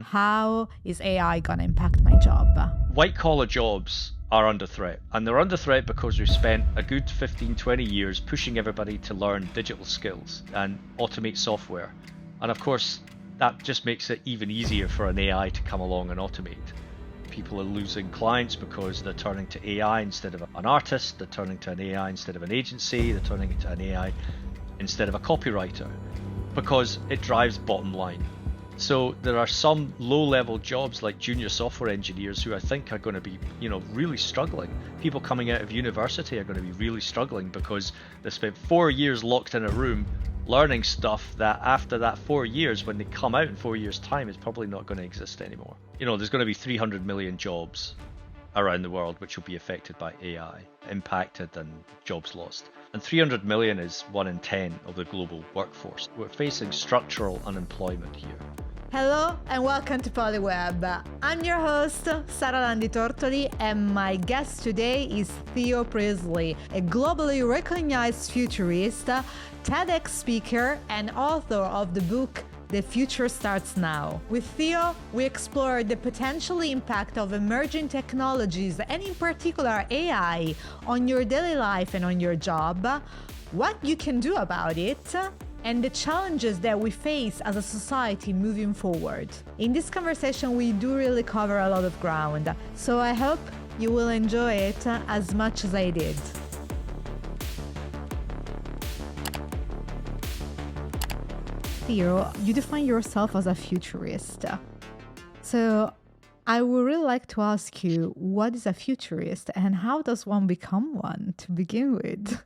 How is AI going to impact my job? White collar jobs are under threat, and they're under threat because we've spent a good 15, 20 years pushing everybody to learn digital skills and automate software. And of course, that just makes it even easier for an AI to come along and automate. People are losing clients because they're turning to AI instead of an artist, they're turning to an AI instead of an agency, they're turning to an AI instead of a copywriter, because it drives bottom line. So there are some low-level jobs like junior software engineers who I think are going to be, really struggling. People coming out of university are going to be really struggling because they spent 4 years locked in a room learning stuff that after that 4 years, when they come out in 4 years' time, is probably not going to exist anymore. There's going to be 300 million jobs around the world which will be affected by AI, impacted and jobs lost. And 300 million is 1 in 10 of the global workforce. We're facing structural unemployment here. Hello and welcome to Polyweb. I'm your host, Sara Tortoli, and my guest today is Theo Priestley, a globally recognized futurist, TEDx speaker, and author of the book The Future Starts Now. With Theo, we explore the potential impact of emerging technologies, and in particular AI, on your daily life and on your job, what you can do about it, and the challenges that we face as a society moving forward. In this conversation, we do really cover a lot of ground, so I hope you will enjoy it as much as I did. Theo, you define yourself as a futurist. So I would really like to ask you, what is a futurist and how does one become one to begin with?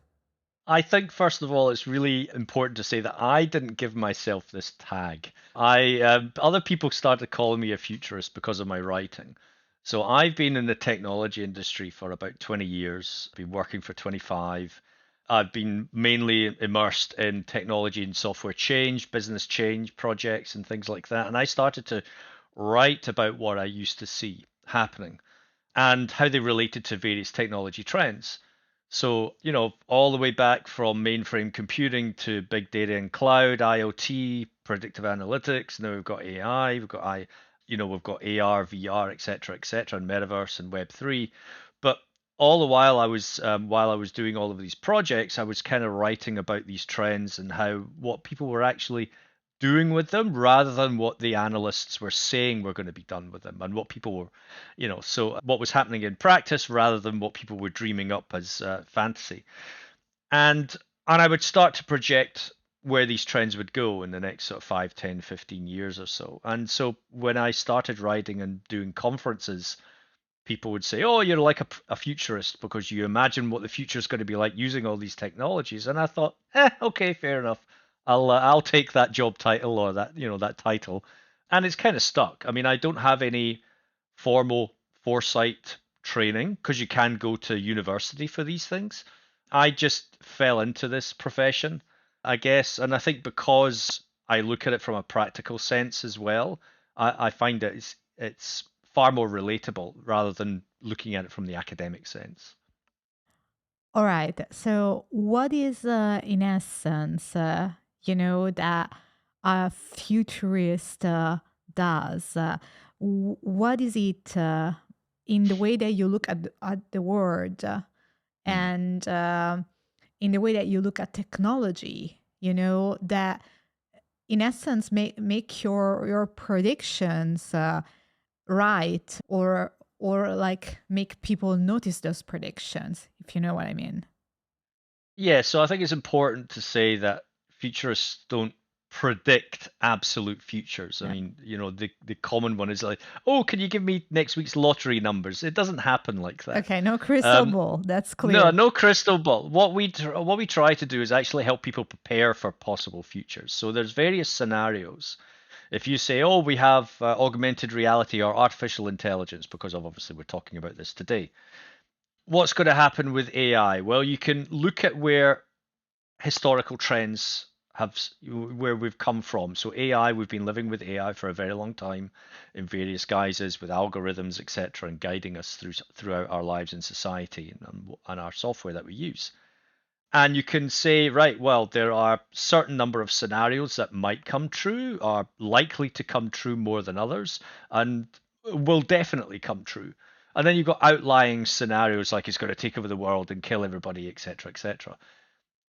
I think, first of all, it's really important to say that I didn't give myself this tag. Other people started calling me a futurist because of my writing. So I've been in the technology industry for about 20 years, been working for 25. I've been mainly immersed in technology and software change, business change projects and things like that. And I started to write about what I used to see happening and how they related to various technology trends. So, all the way back from mainframe computing to big data and cloud, IoT, predictive analytics. Now we've got AI, we've got AR, VR, et cetera, and Metaverse and Web3. But all the while while I was doing all of these projects, I was kind of writing about these trends and what people were actually doing with them rather than what the analysts were saying were going to be done with them, and what people were, so what was happening in practice rather than what people were dreaming up as fantasy. And I would start to project where these trends would go in the next sort of 5, 10, 15 years or so. And so when I started writing and doing conferences, people would say, "Oh, you're like a futurist because you imagine what the future is going to be like using all these technologies." And I thought, okay, fair enough. I'll take that job title or that title, and it's kind of stuck. I mean, I don't have any formal foresight training because you can go to university for these things. I just fell into this profession, I guess, and I think because I look at it from a practical sense as well, I find that it's far more relatable rather than looking at it from the academic sense. All right. So, what is, in essence, that a futurist does? What is it in the way that you look at the world and in the way that you look at technology? That in essence make your predictions right, or like make people notice those predictions, if you know what I mean. Yeah, so I think it's important to say that futurists don't predict absolute futures. I Yeah. mean, the common one is like, "Oh, can you give me next week's lottery numbers?" It doesn't happen like that. Okay, no crystal Um, ball. That's no, clear. no crystal ball. What we try to do is actually help people prepare for possible futures. So there's various scenarios. If you say, "Oh, we have augmented reality or artificial intelligence," because obviously we're talking about this today, what's going to happen with AI? Well, you can look at where historical trends where we've come from. So AI, we've been living with AI for a very long time in various guises with algorithms, etc., and guiding us throughout our lives in society and our software that we use. And you can say, right, well, there are certain number of scenarios that might come true, are likely to come true more than others, and will definitely come true. And then you've got outlying scenarios like it's going to take over the world and kill everybody, etc., etc.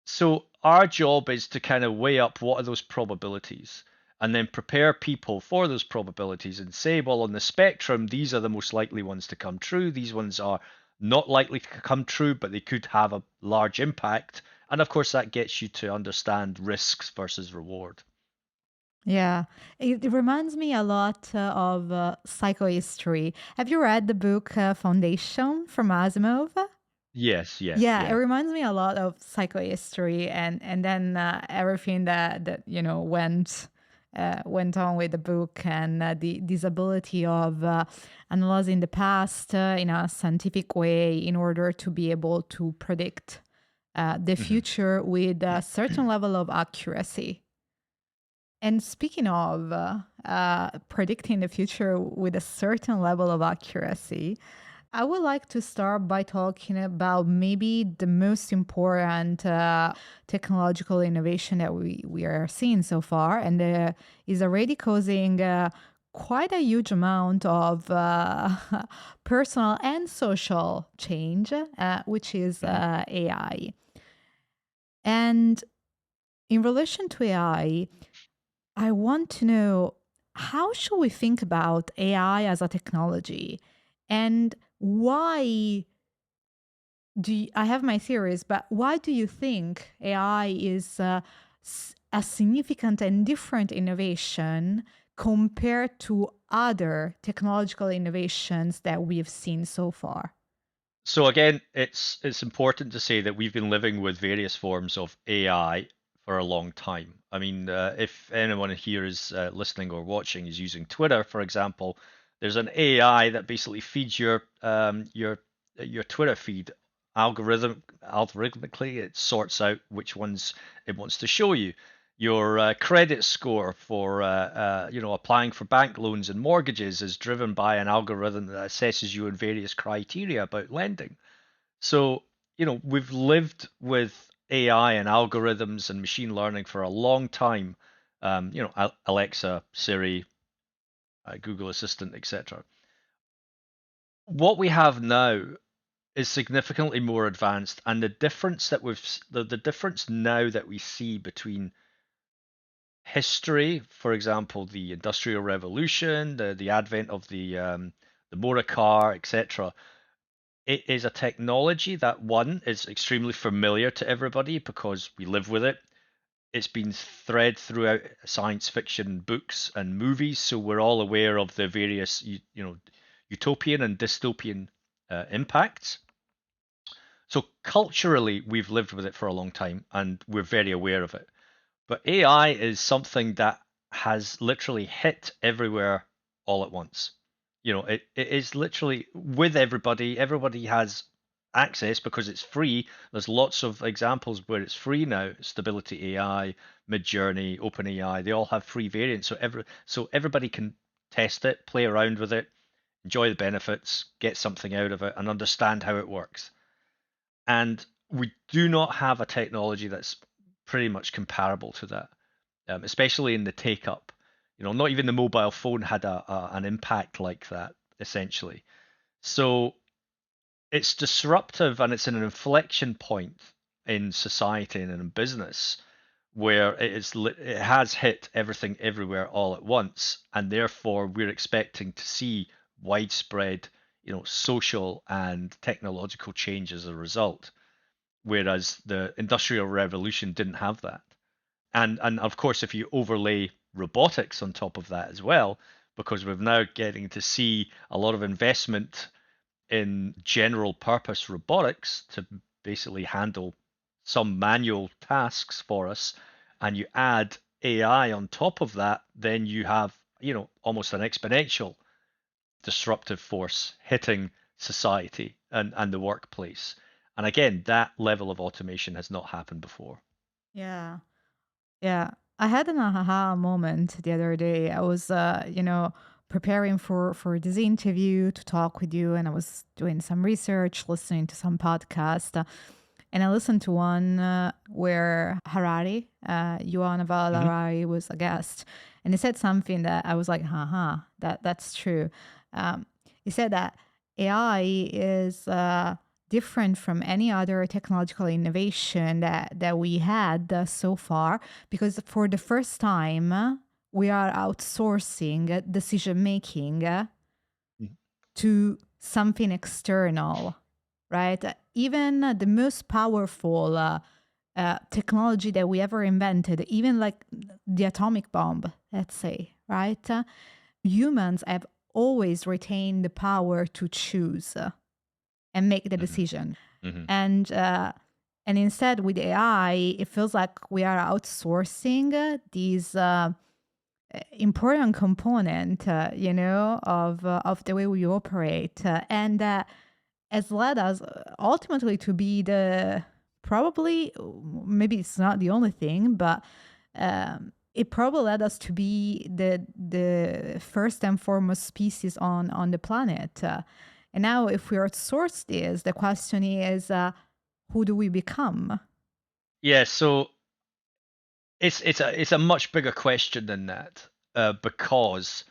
So our job is to kind of weigh up what are those probabilities and then prepare people for those probabilities and say, well, on the spectrum, these are the most likely ones to come true. These ones are not likely to come true, but they could have a large impact. And of course, that gets you to understand risks versus reward. Yeah, it reminds me a lot of psychohistory. Have you read the book Foundation from Asimov? Yes, yeah, Yeah, it yeah. reminds me a lot of psychohistory, and then everything that went on with the book, and the this ability of analyzing the past in a scientific way in order to be able to predict the Hmm. future with a certain level of accuracy. And speaking of predicting the future with a certain level of accuracy, I would like to start by talking about maybe the most important technological innovation that we are seeing so far, and is already causing quite a huge amount of personal and social change, which is Hmm. AI. And in relation to I want to know, how should we think about AI as a technology, and why I have my theories, but why do you think AI is a significant and different innovation compared to other technological innovations that we've seen so far? So again, it's important to say that we've been living with various forms of AI for a long time. I mean, if anyone here is listening or watching is using Twitter, for example, there's an AI that basically feeds your Twitter feed algorithmically. It sorts out which ones it wants to show you. Your credit score for applying for bank loans and mortgages is driven by an algorithm that assesses you in various criteria about lending. So, we've lived with AI and algorithms and machine learning for a long time. Alexa, Siri, Google Assistant, etc. What we have now is significantly more advanced, and the difference now that we see between history, for example, the Industrial Revolution, the advent of the motor car, etc. It is a technology that, one, is extremely familiar to everybody because we live with it. It's been thread throughout science fiction books and movies, so we're all aware of the various utopian and dystopian impacts. So culturally, we've lived with it for a long time, and we're very aware of it. But AI is something that has literally hit everywhere all at once. It is literally with everybody. Everybody has access because it's free. There's lots of examples where it's free now. Stability AI, Midjourney, OpenAI, they all have free variants. So everybody can test it, play around with it, enjoy the benefits, get something out of it, and understand how it works. And we do not have a technology that's pretty much comparable to that, especially in the take up. Not even the mobile phone had an impact like that, essentially. So it's disruptive and it's an inflection point in society and in business where it has hit everything everywhere all at once, and therefore we're expecting to see widespread, social and technological change as a result, whereas the Industrial Revolution didn't have that. And of course, if you overlay robotics on top of that as well, because we're now getting to see a lot of investment in general purpose robotics to basically handle some manual tasks for us, and you add AI on top of that, then you have, almost an exponential disruptive force hitting society and the workplace. And again, that level of automation has not happened before. Yeah. Yeah, I had an aha moment the other day. I was, preparing for this interview to talk with you, and I was doing some research, listening to some podcast, And I listened to one where Harari, Yuval Noah Hmm. Harari, was a guest, and he said something that I was like, haha, that's true. He said that AI is different from any other technological innovation that we had so far, because for the first time, we are outsourcing decision making to something external, right? Even the most powerful technology that we ever invented, even like the atomic bomb, let's say, right? Humans have always retained the power to choose and make the Hmm. decision. Hmm. And instead, with AI, it feels like we are outsourcing these important component, of the way we operate, and has led us ultimately to be the probably, maybe it's not the only thing, but it probably led us to be the first and foremost species on the planet. And now, if we outsource this, the question is, who do we become? Yeah, so it's a much bigger question than that, because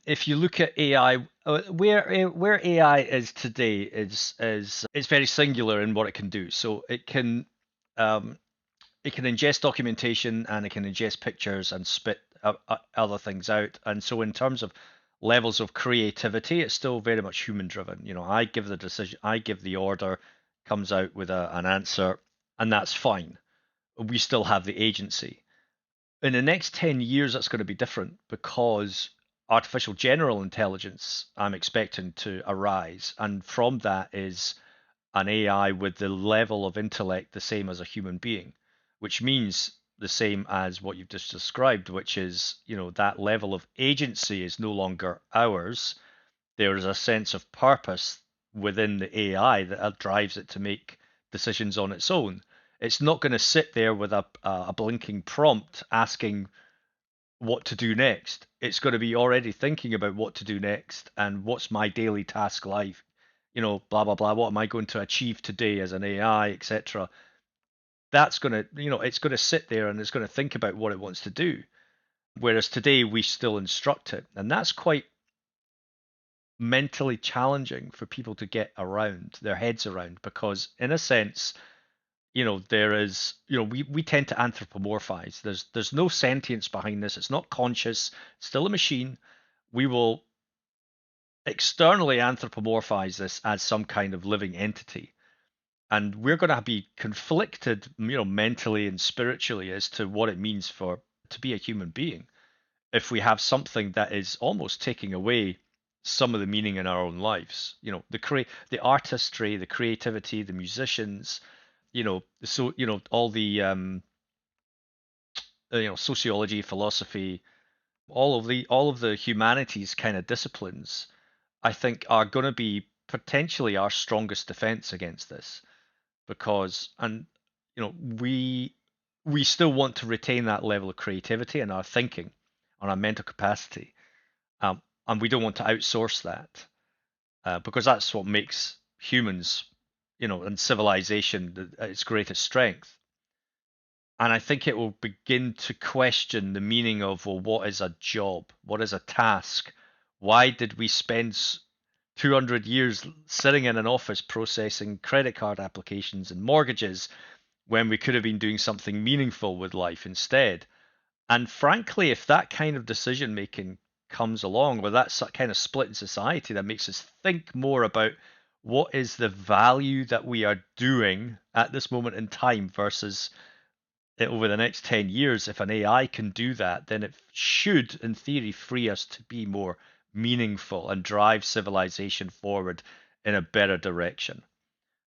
if you look at AI, where AI is today is it's very singular in what it can do. So um, it can ingest documentation and it can ingest pictures and spit other things out. And so in terms of levels of creativity, it's still very much human driven. I give the decision, I give the order, comes out with an answer, and that's fine. We still have the agency. In the next 10 years, that's going to be different because artificial general intelligence, I'm expecting to arise. And from that is an AI with the level of intellect the same as a human being, which means the same as what you've just described, which is, that level of agency is no longer ours. There is a sense of purpose within the AI that drives it to make decisions on its own. It's not going to sit there with a blinking prompt asking what to do next. It's going to be already thinking about what to do next and what's my daily task life, blah blah blah. What am I going to achieve today as an AI, etc. That's going to, it's going to sit there and it's going to think about what it wants to do. Whereas today we still instruct it, and that's quite mentally challenging for people to get around their heads around because, in a sense, there is, we tend to anthropomorphize. There's no sentience behind this. It's not conscious. It's still a machine. We will externally anthropomorphize this as some kind of living entity, and we're going to be conflicted, mentally and spiritually as to what it means for to be a human being if we have something that is almost taking away some of the meaning in our own lives. The artistry, the creativity, the musicians, so all the sociology, philosophy, all of the humanities kind of disciplines, I think are going to be potentially our strongest defense against this, because and we still want to retain that level of creativity in our thinking, on our mental capacity, and we don't want to outsource that, because that's what makes humans, and civilization its greatest strength. And I think it will begin to question the meaning of, well, what is a job? What is a task? Why did we spend 200 years sitting in an office processing credit card applications and mortgages when we could have been doing something meaningful with life instead? And frankly, if that kind of decision making comes along, with that kind of split in society that makes us think more about what is the value that we are doing at this moment in time versus over the next 10 years, if an AI can do that, then it should, in theory, free us to be more meaningful and drive civilization forward in a better direction.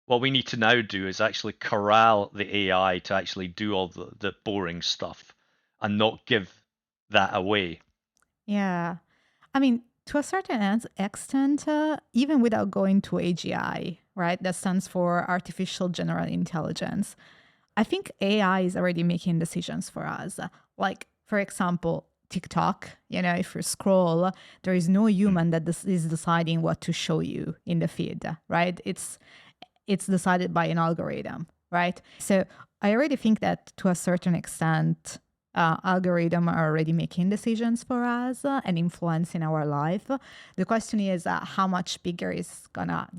What we need to now do is actually corral the AI to actually do all the boring stuff and not give that away. Yeah. I mean, to a certain extent, even without going to AGI, right? That stands for artificial general intelligence. I think AI is already making decisions for us. Like, for example, TikTok, if you scroll, there is no Mm. human that is deciding what to show you in the feed, right? It's it's decided by an algorithm, right? So I already think that to a certain extent, algorithms are already making decisions for us and influencing our life. The question is how much bigger this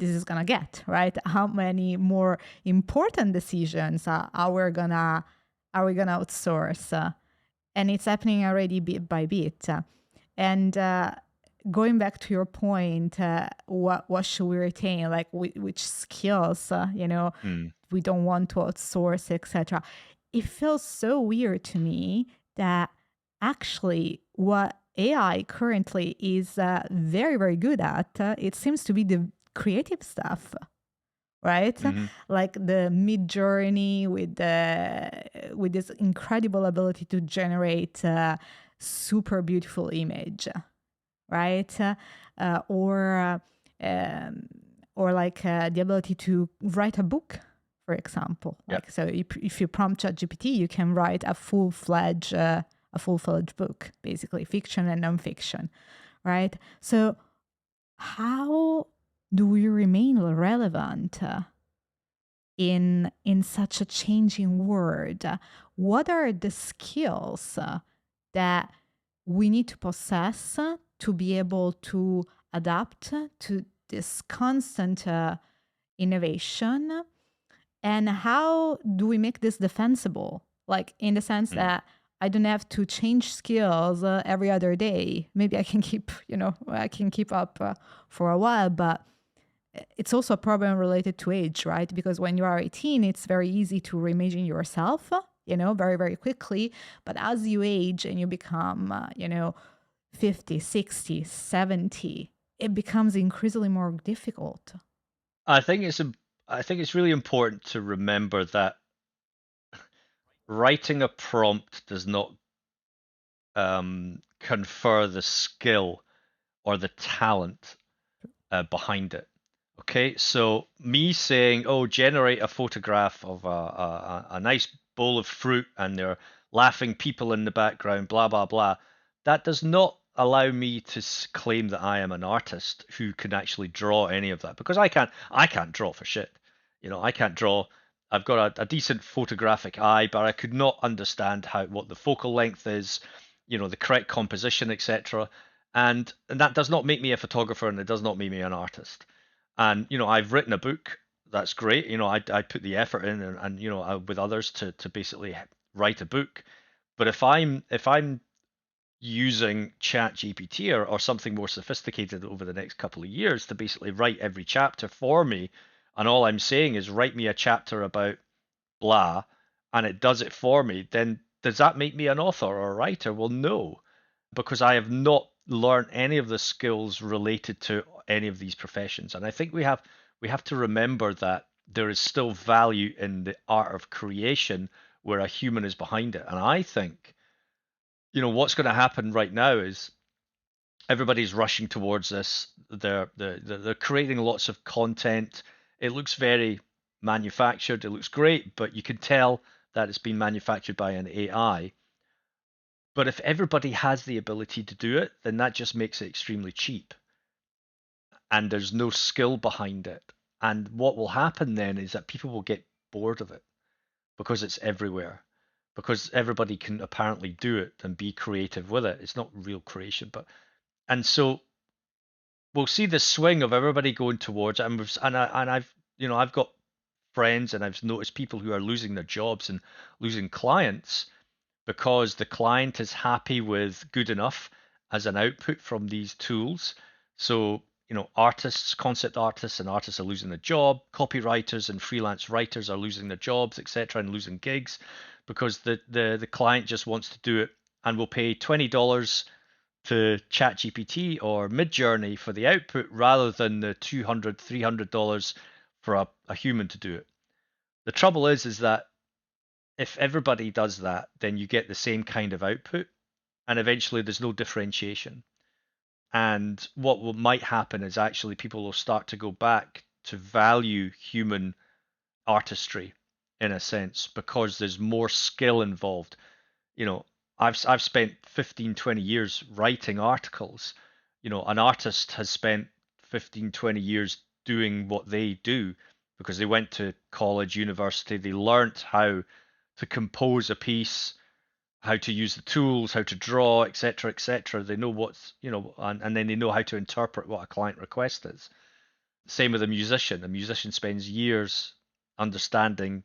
is gonna get, right? How many more important decisions are we gonna outsource? And it's happening already bit by bit. And going back to your point, what should we retain? Like which skills, we don't want to outsource, etc. It feels so weird to me that actually what AI currently is very, very good at, it seems to be the creative stuff, right? Like the mid journey with this incredible ability to generate super beautiful image, right? Or like the ability to write a book, for example. Yep. Like, so if you prompt ChatGPT, you can write a full-fledged book, basically fiction and nonfiction, right? So how do we remain relevant in such a changing world? What are the skills that we need to possess to be able to adapt to this constant innovation? And how do we make this defensible? Like in the sense that I don't have to change skills every other day. Maybe I can keep up for a while, but it's also a problem related to age, right? Because when you are 18, it's very easy to reimagine yourself, very, very quickly. But as you age and you become, 50, 60, 70, it becomes increasingly more difficult. I think it's really important to remember that writing a prompt does not confer the skill or the talent behind it. Okay, so me saying, "Oh, generate a photograph of a nice bowl of fruit and there are laughing people in the background, blah blah blah," that does not allow me to claim that I am an artist who can actually draw any of that, because I can't draw for shit. I can't draw. I've got a decent photographic eye, but I could not understand what the focal length is, the correct composition, etc. And that does not make me a photographer, and it does not make me an artist. And I've written a book. That's great. I put the effort in, and with others to basically write a book. But if I'm using Chat GPT or something more sophisticated over the next couple of years to basically write every chapter for me, and all I'm saying is write me a chapter about blah, and it does it for me, then does that make me an author or a writer? Well, no, because I have not learned any of the skills related to any of these professions. And I think we have to remember that there is still value in the art of creation where a human is behind it. And I think, what's going to happen right now is everybody's rushing towards this. They're creating lots of content. It looks very manufactured. It looks great, but you can tell that it's been manufactured by an AI. But if everybody has the ability to do it, then that just makes it extremely cheap. And there's no skill behind it. And what will happen then is that people will get bored of it because it's everywhere. Because everybody can apparently do it and be creative with it. It's not real creation, and so we'll see the swing of everybody going towards it. I've got friends, and I've noticed people who are losing their jobs and losing clients because the client is happy with good enough as an output from these tools. So, artists, concept artists and artists are losing their job. Copywriters and freelance writers are losing their jobs, etc., and losing gigs because the client just wants to do it and will pay $20 to ChatGPT or Midjourney for the output rather than the $200, $300 for a human to do it. The trouble is that if everybody does that, then you get the same kind of output, and eventually there's no differentiation. And what might happen is actually people will start to go back to value human artistry in a sense because there's more skill involved. I've spent 15, 20 years writing articles. An artist has spent 15, 20 years doing what they do. because they went to college, university, they learnt how to compose a piece, how to use the tools, how to draw, etc., etc. They know what's, and then they know how to interpret what a client request is. Same with a musician. A musician spends years understanding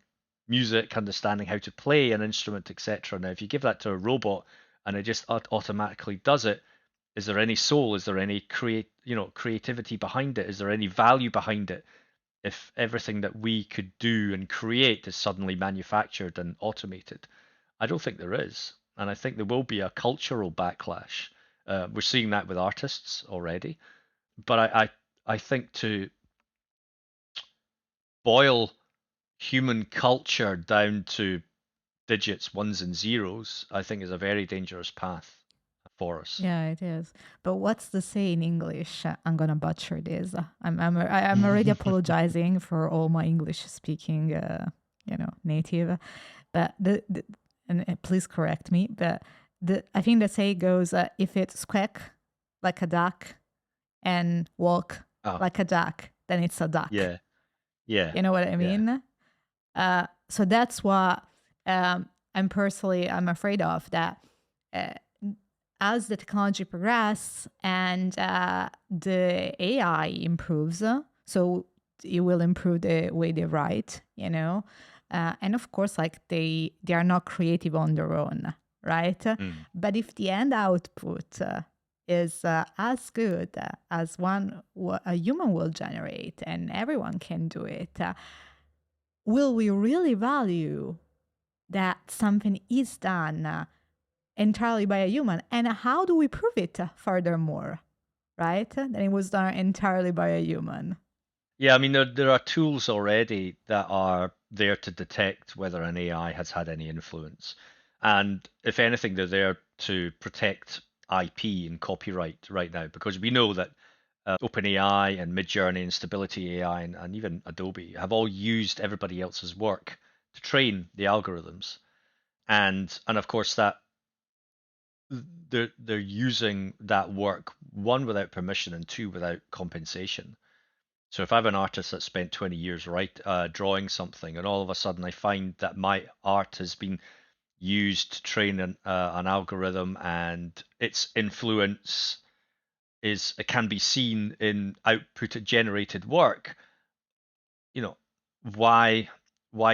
music, understanding how to play an instrument, etc. Now, if you give that to a robot and it just automatically does it, is there any soul? Is there any creativity behind it? Is there any value behind it? If everything that we could do and create is suddenly manufactured and automated, I don't think there is. And I think there will be a cultural backlash. We're seeing that with artists already. But I think to boil human culture down to digits, ones and zeros, I think is a very dangerous path for us. Yeah, it is. But what's the say in English? I'm gonna butcher this. I'm already apologizing for all my English speaking, native. But please correct me. But I think the say goes, if it's quack like a duck and walk Oh, like a duck, then it's a duck. yeah, yeah, You know what I yeah. mean? So that's what I'm afraid of, that uh, as the technology progresses and the AI improves, so it will improve the way they write, and of course, like they are not creative on their own, right? Mm. But if the end output is as good as a human will generate, and everyone can do it, will we really value that something is done entirely by a human? And how do we prove it furthermore, right? That it was done entirely by a human. Yeah, I mean, there are tools already that are there to detect whether an AI has had any influence. And if anything, they're there to protect IP and copyright right now, because we know that OpenAI and Midjourney and Stability AI and even Adobe have all used everybody else's work to train the algorithms. And of course that they're using that work, one, without permission, and two, without compensation. So if I have an artist that spent 20 years drawing something, and all of a sudden I find that my art has been used to train an algorithm, and its influence it can be seen in output generated work, you know, why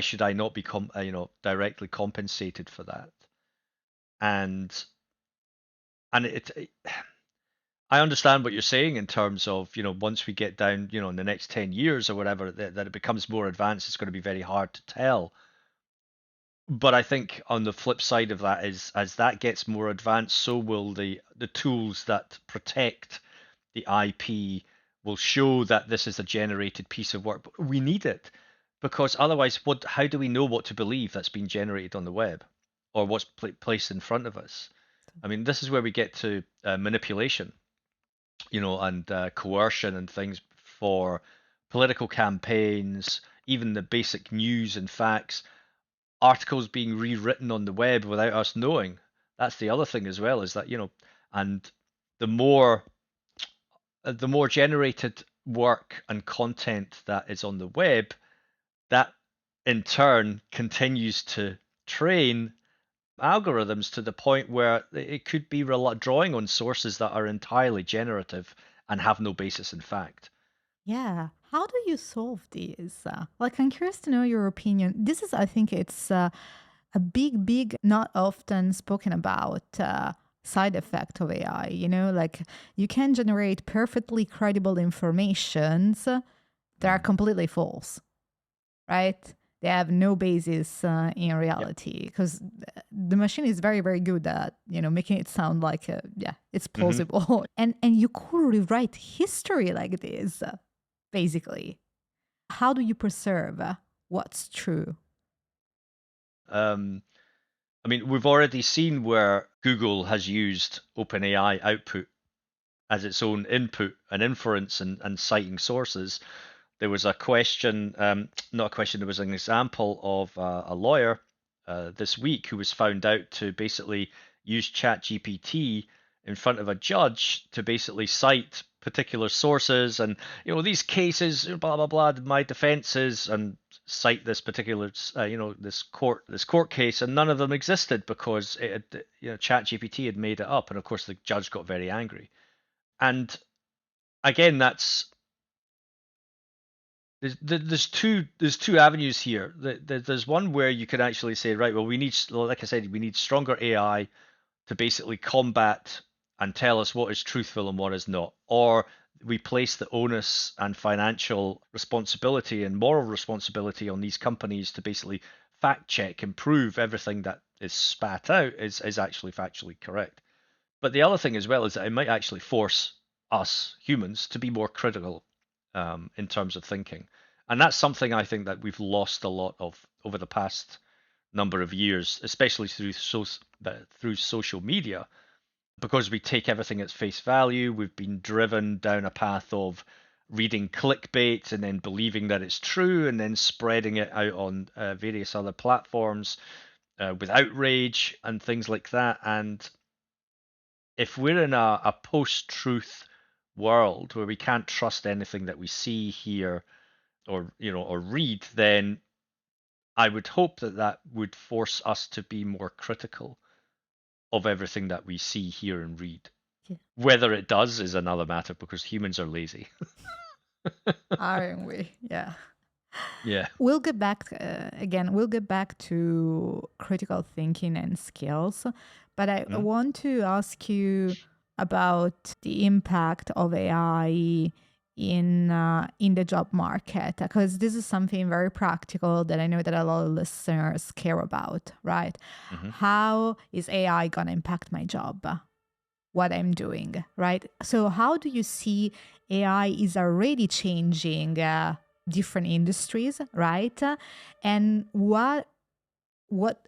should I not be directly compensated for that? And it I understand what you're saying in terms of, once we get down, in the next 10 years or whatever, that it becomes more advanced, it's going to be very hard to tell. But I think on the flip side of that is, as that gets more advanced, so will the tools that protect the IP will show that this is a generated piece of work. But we need it, because otherwise, how do we know what to believe that's been generated on the web, or what's placed in front of us? I mean, this is where we get to manipulation, and coercion and things for political campaigns, even the basic news and facts, articles being rewritten on the web without us knowing. That's the other thing as well, is that, and the more generated work and content that is on the web, that in turn continues to train algorithms to the point where it could be drawing on sources that are entirely generative and have no basis in fact. Yeah. How do you solve these? I'm curious to know your opinion. This is, I think, it's a big, not often spoken about side effect of AI. Like you can generate perfectly credible informations that are completely false, right? They have no basis in Yep. reality, because the machine is very, very good at making it sound like it's plausible. And you could rewrite history like this, basically. How do you preserve what's true? I mean, we've already seen where Google has used OpenAI output as its own input and inference and citing sources. There was a question, not a question, there was an example of a lawyer this week who was found out to basically use ChatGPT in front of a judge to basically cite particular sources and these cases, blah blah blah, my defenses, and cite this particular this court case, and none of them existed because it had, ChatGPT had made it up, and of course the judge got very angry. And again, there's two avenues here. There's one where you could actually say, right, well, like I said, we need stronger AI to basically combat and tell us what is truthful and what is not. Or we place the onus and financial responsibility and moral responsibility on these companies to basically fact check and prove everything that is spat out is actually factually correct. But the other thing as well is that it might actually force us humans to be more critical in terms of thinking. And that's something I think that we've lost a lot of over the past number of years, especially through social media, because we take everything at face value. We've been driven down a path of reading clickbait and then believing that it's true and then spreading it out on various other platforms with outrage and things like that. And if we're in a post-truth world where we can't trust anything that we see, hear, or read, then I would hope that would force us to be more critical of everything that we see, hear, and read. Yeah. Whether it does is another matter because humans are lazy. Aren't we? Yeah. Yeah. We'll get back again. We'll get back to critical thinking and skills, but I want to ask you about the impact of AI in the job market, because this is something very practical that I know that a lot of listeners care about. Right? How is AI gonna impact my job? What I'm doing, right? So how do you see AI is already changing different industries, right? And what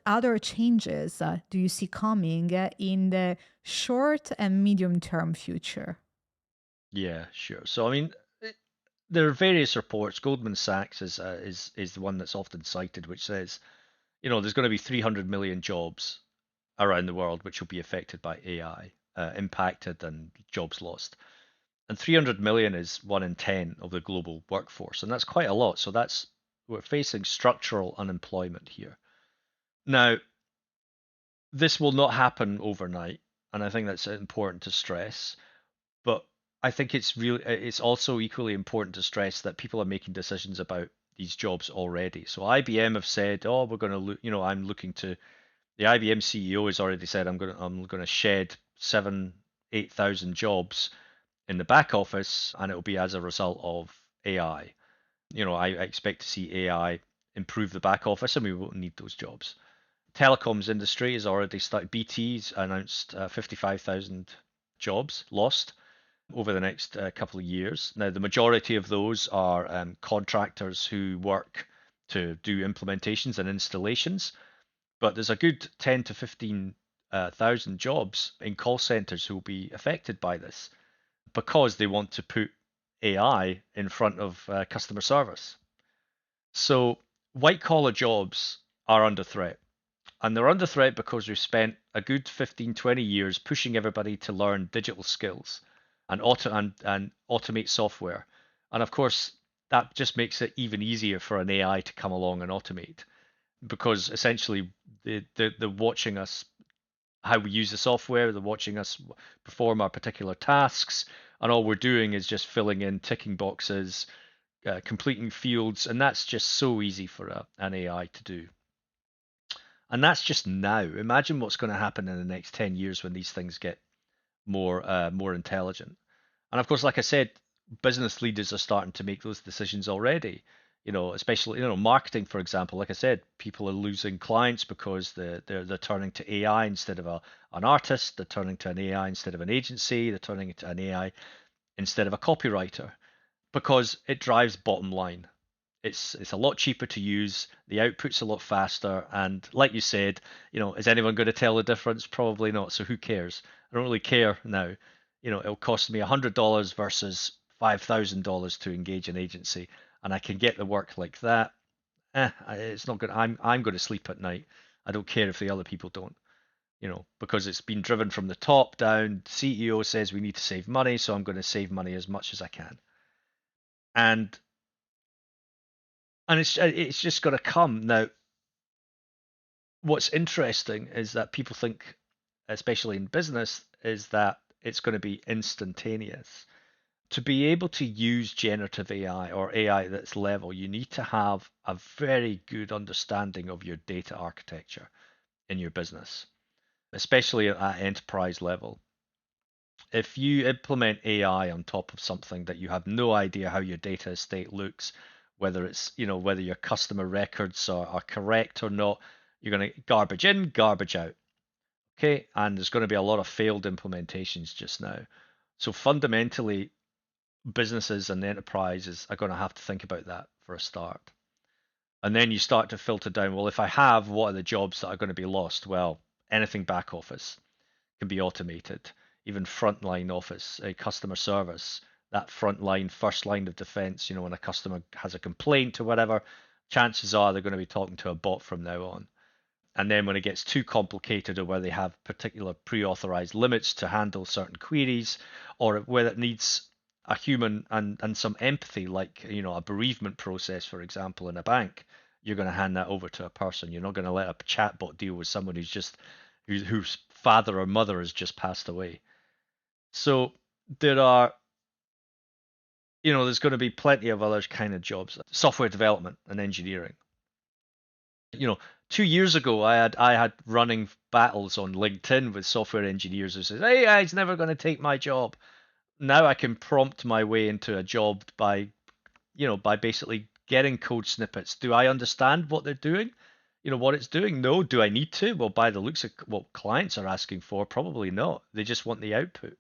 other changes do you see coming in the short and medium term future? Yeah, sure. So I mean, there are various reports. Goldman Sachs is the one that's often cited, which says, there's going to be 300 million jobs around the world which will be affected by AI, impacted and jobs lost. And 300 million is 1 in 10 of the global workforce, and that's quite a lot. So we're facing structural unemployment here. Now, this will not happen overnight, and I think that's important to stress. But I think it's also equally important to stress that people are making decisions about these jobs already. So IBM have said, "Oh, we're going to look," I'm looking to. The IBM CEO has already said, I'm going to shed 8,000 jobs in the back office, and it will be as a result of AI. I expect to see AI improve the back office, and we won't need those jobs. Telecoms industry has already started. BT's announced 55,000 jobs lost over the next couple of years. Now, the majority of those are contractors who work to do implementations and installations, but there's a good 10 to 15,000 jobs in call centers who will be affected by this because they want to put AI in front of customer service. So white collar jobs are under threat. And they're under threat because we've spent a good 15, 20 years pushing everybody to learn digital skills and automate software. And of course, that just makes it even easier for an AI to come along and automate, because essentially they're watching us, how we use the software, they're watching us perform our particular tasks, and all we're doing is just filling in ticking boxes, completing fields, and that's just so easy for an AI to do. And that's just now. Imagine what's going to happen in the next 10 years when these things get more intelligent. And of course, like I said, business leaders are starting to make those decisions already. Especially marketing, for example. Like I said, people are losing clients because they're turning to AI instead of an artist. They're turning to an AI instead of an agency. They're turning to an AI instead of a copywriter, because it drives bottom line. It's a lot cheaper to use. The output's a lot faster, and like you said, is anyone going to tell the difference? Probably not. So who cares? I don't really care now. It'll cost me $100 versus $5,000 to engage an agency, and I can get the work like that. It's not good. I'm going to sleep at night. I don't care if the other people don't. because it's been driven from the top down. CEO says we need to save money, so I'm going to save money as much as I can. And it's just got to come. Now, what's interesting is that people think, especially in business, is that it's going to be instantaneous. To be able to use generative AI or AI at its level, you need to have a very good understanding of your data architecture in your business, especially at enterprise level. If you implement AI on top of something that you have no idea how your data estate looks, whether it's, whether your customer records are correct or not, you're going to garbage in, garbage out. Okay. And there's going to be a lot of failed implementations just now. So fundamentally, businesses and enterprises are going to have to think about that for a start. And then you start to filter down, well, if I have, what are the jobs that are going to be lost? Well, anything back office can be automated, even frontline office, customer service, that frontline, first line of defense, when a customer has a complaint or whatever, chances are they're going to be talking to a bot from now on. And then when it gets too complicated or where they have particular pre-authorized limits to handle certain queries, or where it needs a human and some empathy, like a bereavement process, for example, in a bank, you're going to hand that over to a person. You're not going to let a chatbot deal with someone whose father or mother has just passed away. So there's going to be plenty of other kind of jobs, software development and engineering. 2 years ago, I had running battles on LinkedIn with software engineers who says, "Hey, it's never going to take my job." Now I can prompt my way into a job by basically getting code snippets. Do I understand what they're doing? What it's doing? No. Do I need to? Well, by the looks of what clients are asking for, probably not. They just want the output.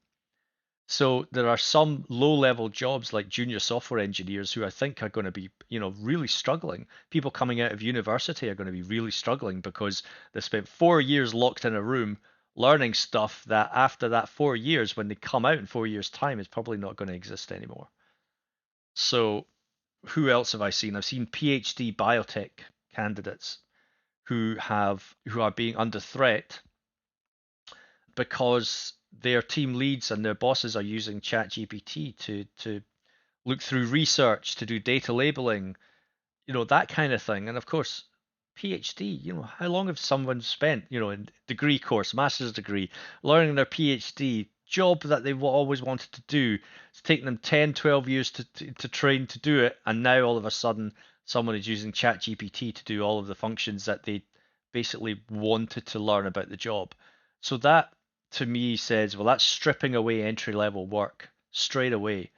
So there are some low-level jobs like junior software engineers who I think are going to be, really struggling. People coming out of university are going to be really struggling because they spent 4 years locked in a room learning stuff that after that 4 years, when they come out in 4 years' time, is probably not going to exist anymore. So who else have I seen? I've seen PhD biotech candidates who are being under threat because their team leads and their bosses are using ChatGPT to look through research, to do data labeling, that kind of thing. And of course, PhD, how long have someone spent, in degree course, master's degree, learning their PhD, job that they've always wanted to do? It's taken them 10, 12 years to train to do it. And now all of a sudden, someone is using ChatGPT to do all of the functions that they basically wanted to learn about the job. So that, to me, says, well, that's stripping away entry-level work straight away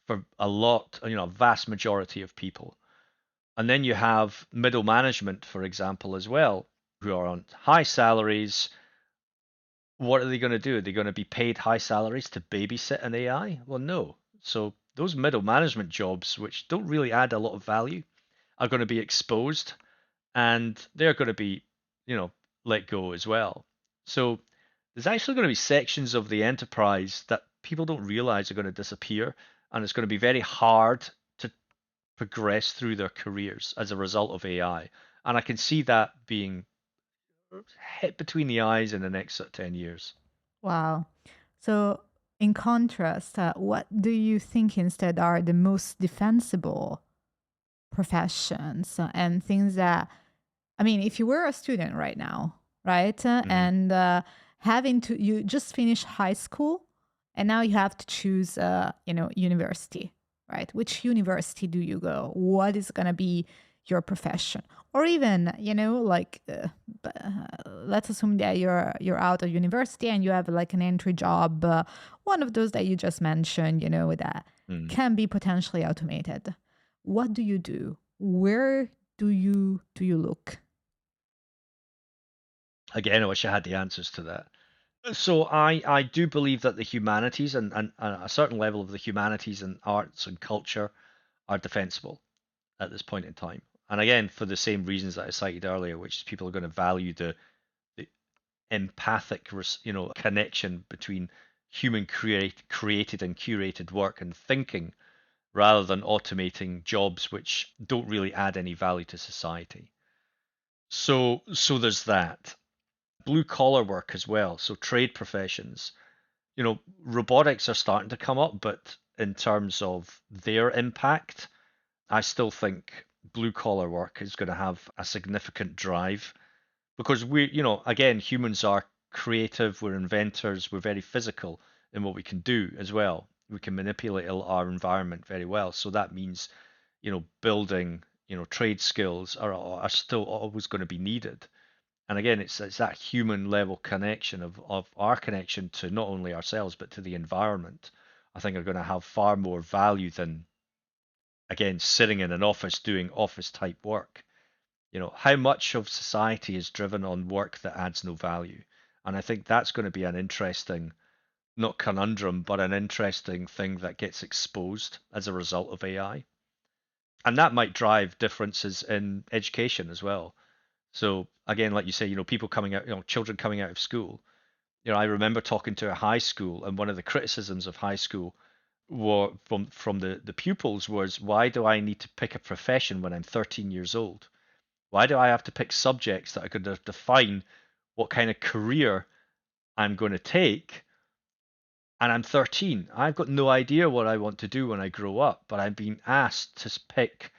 for a vast majority of people. And then you have middle management, for example, as well, who are on high salaries. What are they going to do? Are they going to be paid high salaries to babysit an AI? Well, no. So those middle management jobs, which don't really add a lot of value, are going to be exposed, and they're going to be, let go as well. So there's actually going to be sections of the enterprise that people don't realize are going to disappear, and it's going to be very hard to progress through their careers as a result of AI. And I can see that being hit between the eyes in the next 10 years. Wow. So, in contrast, what do you think instead are the most defensible professions and things that, I mean, if you were a student right now, right, and you just finished high school and now you have to choose, university, right? Which university do you go? What is going to be your profession? Or even, let's assume that you're out of university and you have like an entry job, one of those that you just mentioned, that can be potentially automated. What do you do? Where do you look? Again, I wish I had the answers to that. So I do believe that the humanities and a certain level of the humanities and arts and culture are defensible at this point in time. And again, for the same reasons that I cited earlier, which is people are going to value the empathic, connection between human created and curated work and thinking, rather than automating jobs which don't really add any value to society. So there's that. blue collar work as well, so trade professions. Robotics are starting to come up, but in terms of their impact, I still think blue collar work is going to have a significant drive because again, humans are creative, we're inventors, we're very physical in what we can do as well. We can manipulate our environment very well. So that means, building, trade skills are still always going to be needed. And again, it's that human level connection of our connection to not only ourselves but to the environment. I think are going to have far more value than, again, sitting in an office doing office type work. How much of society is driven on work that adds no value? And I think that's going to be an interesting, not conundrum, but an interesting thing that gets exposed as a result of AI. And that might drive differences in education as well. So again, like you say, people coming out, children coming out of school. I remember talking to a high school, and one of the criticisms of high school from the pupils was, why do I need to pick a profession when I'm 13 years old? Why do I have to pick subjects that are going to define what kind of career I'm going to take? And I'm 13. I've got no idea what I want to do when I grow up, but I'm being asked to pick,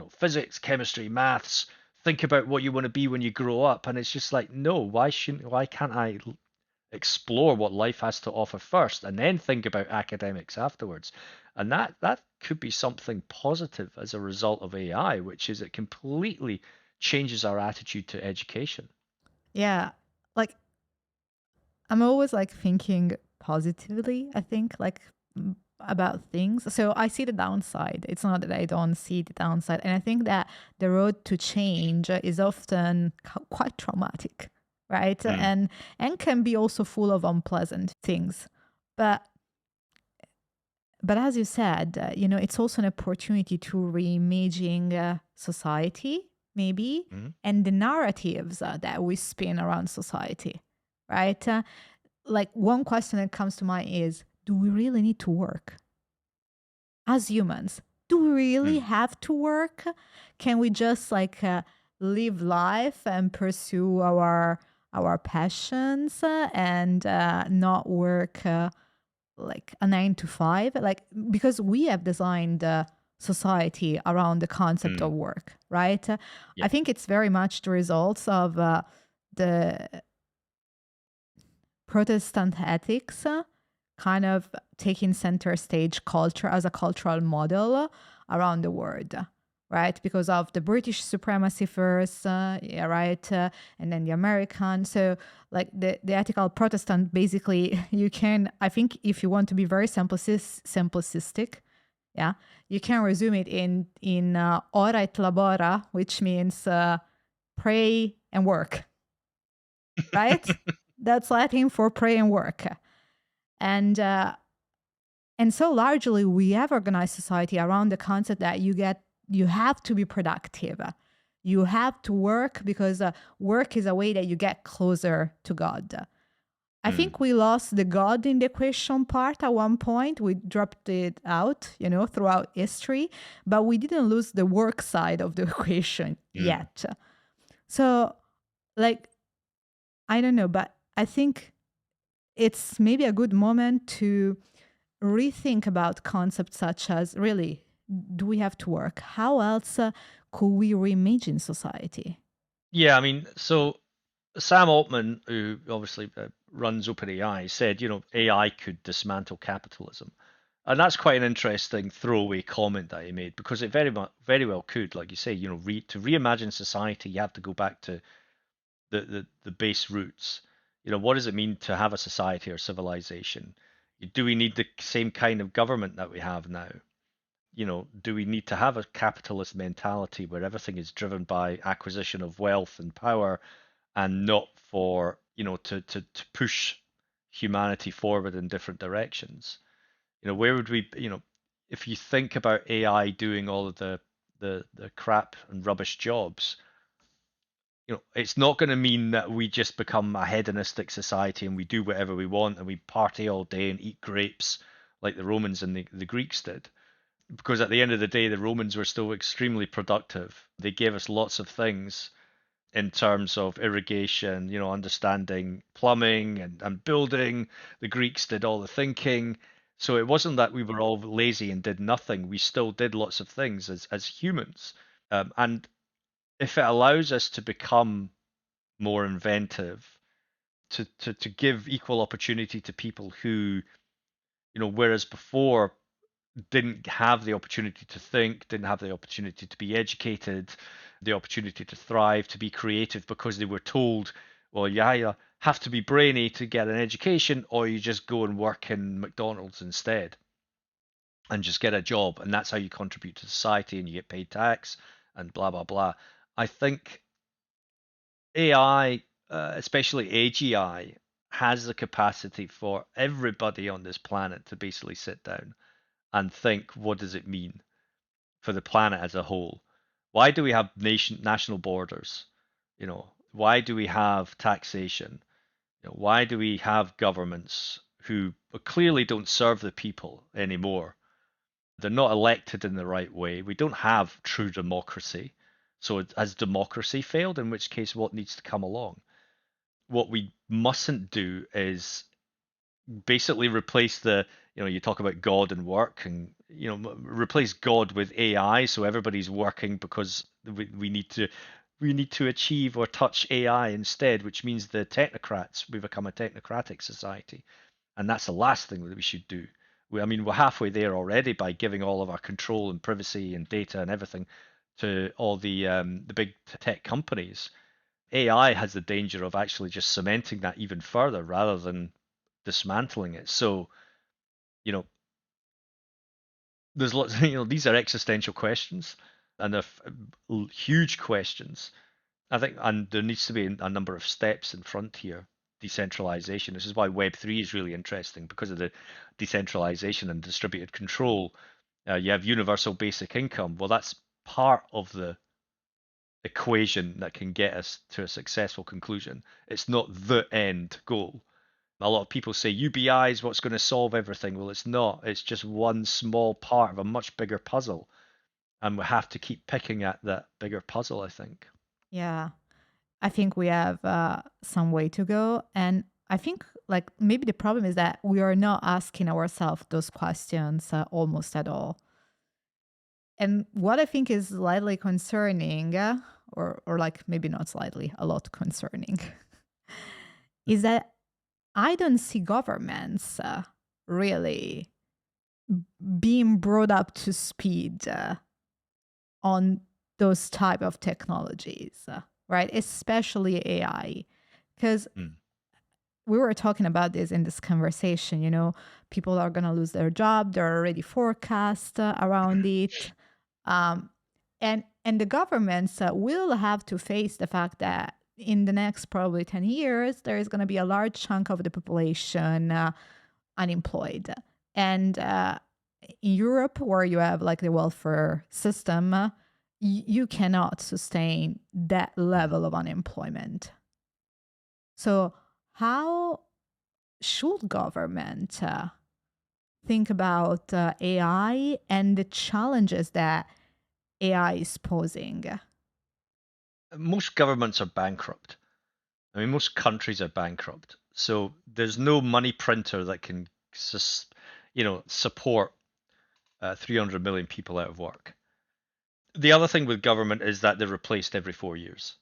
physics, chemistry, maths, think about what you want to be when you grow up. And it's just like, no, why can't I explore what life has to offer first and then think about academics afterwards? And that could be something positive as a result of AI, which is it completely changes our attitude to education. Yeah. Like, I'm always like thinking positively, I think, like about things. So I see the downside. It's not that I don't see the downside. And I think that the road to change is often quite traumatic, right? Mm, And can be also full of unpleasant things. But as you said, it's also an opportunity to reimaging society, maybe, mm, and the narratives that we spin around society, right? Like one question that comes to mind is, do we really need to work as humans? Do we really mm, have to work? Can we just like live life and pursue our passions and not work like a 9 to 5? Like, because we have designed society around the concept of mm. work, right? Yeah. I think it's very much the results of the Protestant ethics kind of taking center stage culture as a cultural model around the world, right? Because of the British supremacy first, yeah, right? And then the American. So, like the ethical Protestant, basically, you can, I think, if you want to be very simplistic, yeah, you can resume it in ora et labora, which means pray and work, right? That's Latin for pray and work. And so largely we have organized society around the concept that you have to be productive. You have to work because work is a way that you get closer to God. I Mm, think we lost the God in the equation part at one point. We dropped it out, throughout history, but we didn't lose the work side of the equation mm. yet. So, like, I don't know, but I think it's maybe a good moment to rethink about concepts such as, really, do we have to work? How else could we reimagine society? Yeah, I mean, so Sam Altman, who obviously runs OpenAI, said, AI could dismantle capitalism. And that's quite an interesting throwaway comment that he made because it very well could, like you say, to reimagine society, you have to go back to the base roots. What does it mean to have a society or civilization? Do we need the same kind of government that we have now? Do we need to have a capitalist mentality where everything is driven by acquisition of wealth and power and not for, to push humanity forward in different directions? Where would we, if you think about AI doing all of the crap and rubbish jobs, it's not going to mean that we just become a hedonistic society and we do whatever we want and we party all day and eat grapes like the Romans and the Greeks did. Because at the end of the day, the Romans were still extremely productive. They gave us lots of things in terms of irrigation, understanding plumbing and building. The Greeks did all the thinking. So it wasn't that we were all lazy and did nothing. We still did lots of things as humans. And if it allows us to become more inventive, to give equal opportunity to people who, whereas before didn't have the opportunity to think, didn't have the opportunity to be educated, the opportunity to thrive, to be creative, because they were told, well, you either have to be brainy to get an education, or you just go and work in McDonald's instead and just get a job, and that's how you contribute to society and you get paid tax and blah blah blah. I think AI, especially AGI, has the capacity for everybody on this planet to basically sit down and think, what does it mean for the planet as a whole? Why do we have national borders? Why do we have taxation? Why do we have governments who clearly don't serve the people anymore? They're not elected in the right way. We don't have true democracy. So has democracy failed? In which case, what needs to come along? What we mustn't do is basically replace you talk about God and work, and replace God with AI, so everybody's working because we need to achieve or touch AI instead, which means we become a technocratic society, and that's the last thing that we should do. We're halfway there already by giving all of our control and privacy and data and everything to all the big tech companies. AI has the danger of actually just cementing that even further rather than dismantling it. So, you know, there's lots, these are existential questions, and they're huge questions. I think, and there needs to be a number of steps in front here. Decentralization. This is why Web3 is really interesting, because of the decentralization and distributed control. You have universal basic income. Well, that's part of the equation that can get us to a successful conclusion. It's not the end goal. A lot of people say UBI is what's going to solve everything. Well, it's not. It's just one small part of a much bigger puzzle. And we have to keep picking at that bigger puzzle, I think. Yeah, I think we have some way to go. And I think like maybe the problem is that we are not asking ourselves those questions almost at all. And what I think is slightly concerning, or like maybe not slightly, a lot concerning, is that I don't see governments really being brought up to speed on those type of technologies, right? Especially AI, because we were talking about this in this conversation. People are going to lose their job. There are already forecasts around it. And the governments will have to face the fact that in the next probably 10 years, there is going to be a large chunk of the population unemployed. And in Europe, where you have like the welfare system, you cannot sustain that level of unemployment. So how should government think about AI and the challenges that AI is posing? Most governments are bankrupt. Most countries are bankrupt. So there's no money printer that can, support 300 million people out of work. The other thing with government is that they're replaced every 4 years.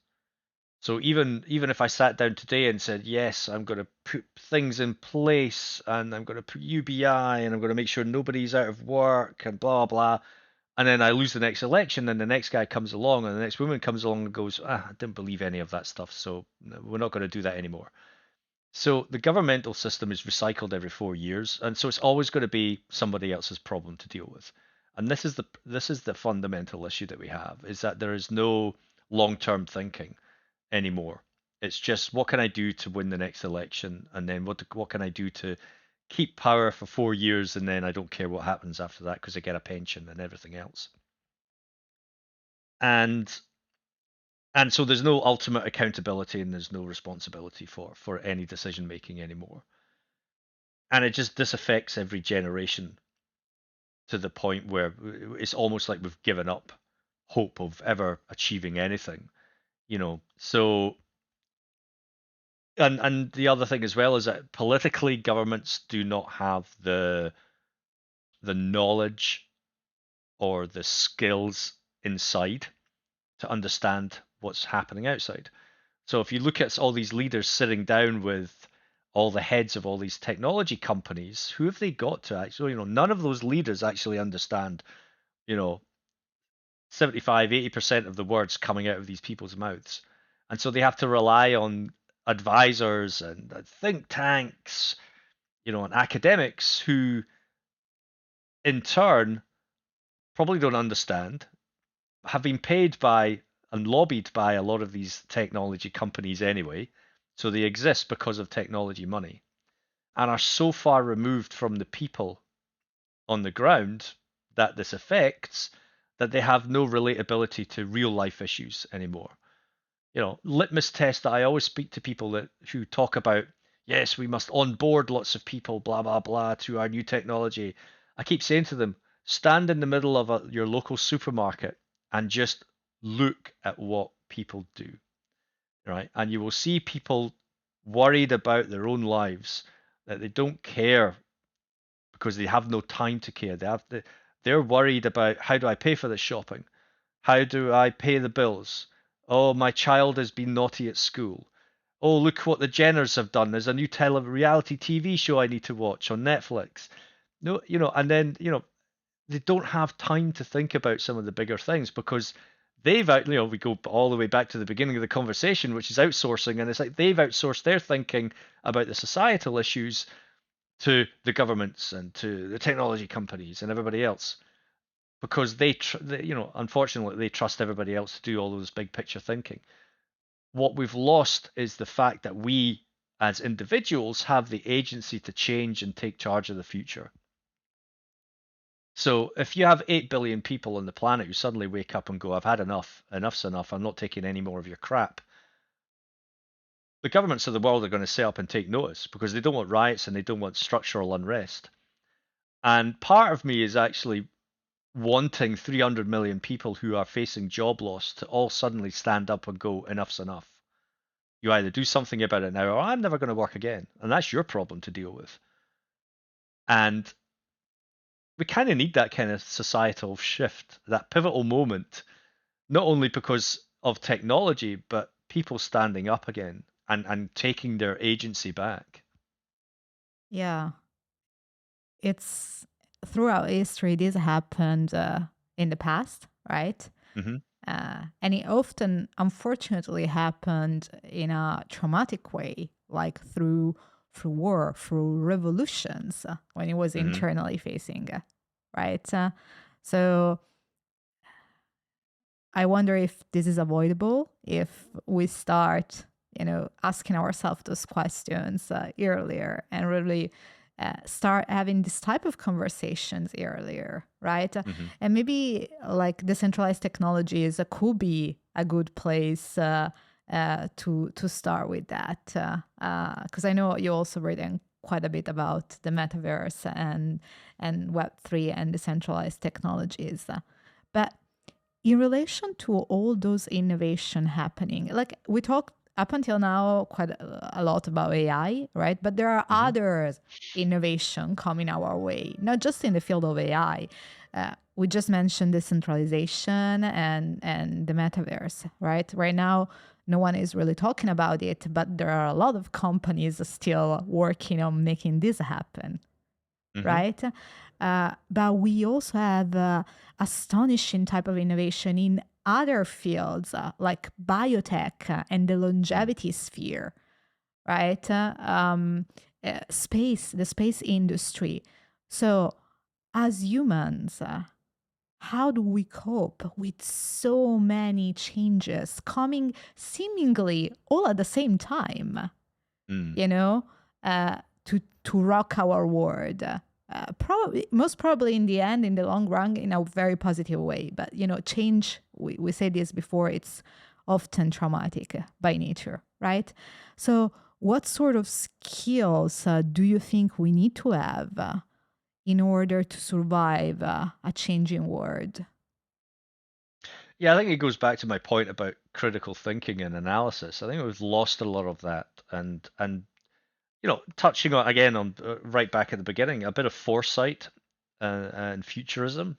So even if I sat down today and said, yes, I'm going to put things in place and I'm going to put UBI and I'm going to make sure nobody's out of work and blah, blah, and then I lose the next election and the next guy comes along and the next woman comes along and goes, I didn't believe any of that stuff, so we're not going to do that anymore. So the governmental system is recycled every 4 years, and so it's always going to be somebody else's problem to deal with. And this is the fundamental issue that we have, is that there is no long-term thinking anymore. It's just, what can I do to win the next election, and then what can I do to keep power for 4 years, and then I don't care what happens after that because I get a pension and everything else. And so there's no ultimate accountability and there's no responsibility for any decision making anymore. And it just disaffects every generation to the point where it's almost like we've given up hope of ever achieving anything. So and the other thing as well is that politically governments do not have the knowledge or the skills inside to understand what's happening outside. So if you look at all these leaders sitting down with all the heads of all these technology companies, who have they got to actually, none of those leaders actually understand, you know, 75, 80% of the words coming out of these people's mouths. And so they have to rely on advisors and think tanks, and academics who in turn probably don't understand, have been paid by and lobbied by a lot of these technology companies anyway. So they exist because of technology money and are so far removed from the people on the ground that this affects that they have no relatability to real life issues anymore. Litmus test that I always speak to people who talk about, yes, we must onboard lots of people, blah, blah, blah, to our new technology. I keep saying to them, stand in the middle of your local supermarket and just look at what people do, right? And you will see people worried about their own lives, that they don't care because they have no time to care. They're worried about, how do I pay for this shopping? How do I pay the bills? Oh, my child has been naughty at school. Oh, look what the Jenners have done. There's a new reality TV show I need to watch on Netflix. No, and then, they don't have time to think about some of the bigger things because we go all the way back to the beginning of the conversation, which is outsourcing. And it's like they've outsourced their thinking about the societal issues to the governments and to the technology companies and everybody else because unfortunately, they trust everybody else to do all those big picture thinking. What we've lost is the fact that we, as individuals, have the agency to change and take charge of the future. So if you have 8 billion people on the planet who suddenly wake up and go, I've had enough, enough's enough, I'm not taking any more of your crap, the governments of the world are going to set up and take notice because they don't want riots and they don't want structural unrest. And part of me is actually wanting 300 million people who are facing job loss to all suddenly stand up and go, enough's enough. You either do something about it now or I'm never going to work again. And that's your problem to deal with. And we kind of need that kind of societal shift, that pivotal moment, not only because of technology, but people standing up again and taking their agency back. Yeah, it's throughout history, this happened in the past, right? Mm-hmm. And it often, unfortunately, happened in a traumatic way, like through war, through revolutions, when it was Mm-hmm. internally facing, right? So I wonder if this is avoidable if we start, asking ourselves those questions earlier and really start having this type of conversations earlier, right? Mm-hmm. And maybe like decentralized technologies could be a good place to start with that, because I know you also written quite a bit about the metaverse and Web3 and decentralized technologies, but in relation to all those innovation happening, like we talked up until now quite a lot about AI, right? But there are other innovation coming our way, not just in the field of AI. We just mentioned decentralization and the metaverse, right? Right now, no one is really talking about it, but there are a lot of companies still working on making this happen, right? But we also have astonishing type of innovation in other fields like biotech and the longevity sphere, right? The space industry. So as humans, how do we cope with so many changes coming seemingly all at the same time, to rock our world? Most probably in the end, in the long run, in a very positive way. But, change, we said this before, it's often traumatic by nature, right? So what sort of skills do you think we need to have in order to survive a changing world? Yeah, I think it goes back to my point about critical thinking and analysis. I think we've lost a lot of that, and touching on again on right back at the beginning, a bit of foresight and futurism.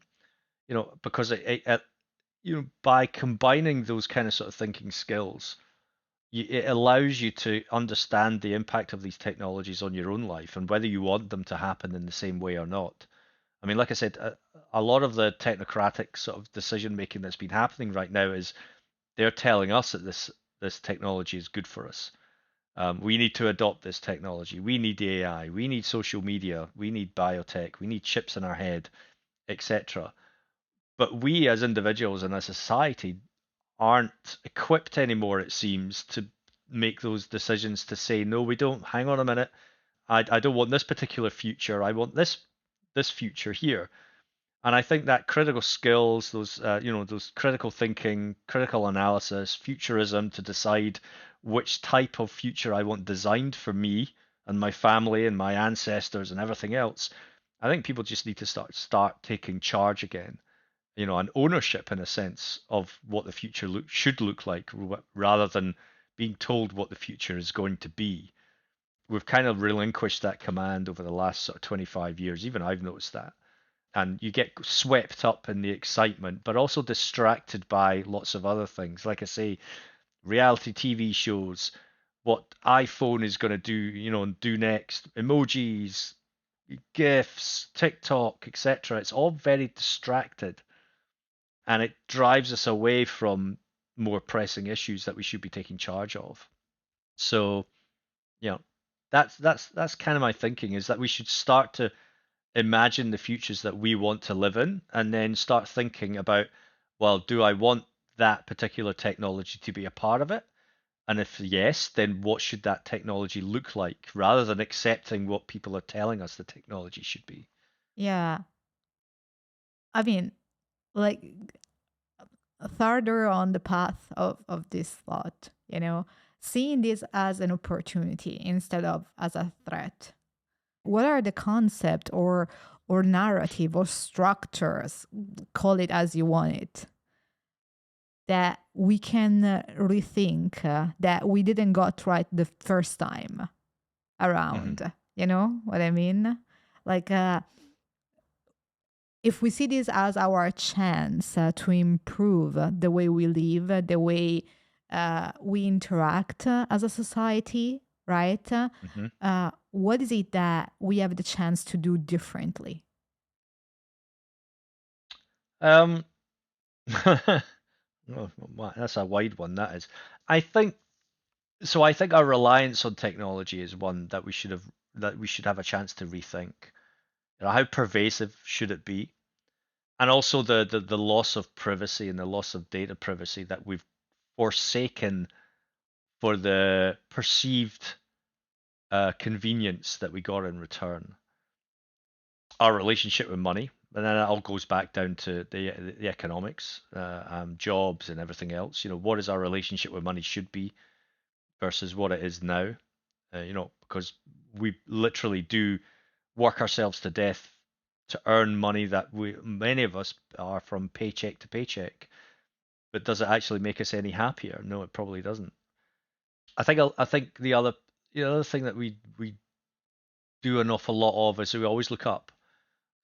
Because by combining those kind of sort of thinking skills, it allows you to understand the impact of these technologies on your own life and whether you want them to happen in the same way or not. I mean, like I said, a lot of the technocratic sort of decision making that's been happening right now is they're telling us that this technology is good for us. We need to adopt this technology. We need the AI. We need social media. We need biotech. We need chips in our head, etc. But we as individuals and as a society aren't equipped anymore, it seems, to make those decisions to say, no, we don't. Hang on a minute. I don't want this particular future. I want this future here. And I think that critical skills, those critical thinking, critical analysis, futurism to decide which type of future I want designed for me and my family and my ancestors and everything else. I think people just need to start taking charge again, and ownership in a sense of what the future should look like, rather than being told what the future is going to be. We've kind of relinquished that command over the last sort of 25 years. Even I've noticed that. And you get swept up in the excitement, but also distracted by lots of other things. Like I say, reality TV shows, what iPhone is going to do next, emojis, GIFs, TikTok, etc. It's all very distracted, and it drives us away from more pressing issues that we should be taking charge of. So, you know, that's kind of my thinking, is that we should start to imagine the futures that we want to live in, and then start thinking about, well, do I want that particular technology to be a part of it? And if yes, then what should that technology look like, rather than accepting what people are telling us the technology should be? Yeah. I mean, like further on the path of this thought, seeing this as an opportunity instead of as a threat. What are the concept or narrative or structures, call it as you want it, that we can rethink, that we didn't got right the first time Hmm. around? You know what I mean? Like, if we see this as our chance to improve the way we live, the way we interact as a society, right? Hmm. What is it that we have the chance to do differently? Um, oh, wow, that's a wide one. That is. I think so. I think our reliance on technology is one that we should have a chance to rethink. How pervasive should it be? And also the loss of privacy and the loss of data privacy that we've forsaken for the perceived convenience that we got in return. Our relationship with money, and then it all goes back down to the economics, jobs, and everything else. What is our relationship with money should be versus what it is now. Because we literally do work ourselves to death to earn money that many of us are from paycheck to paycheck. But does it actually make us any happier? No, it probably doesn't. I think the other thing that we do an awful lot of is we always look up.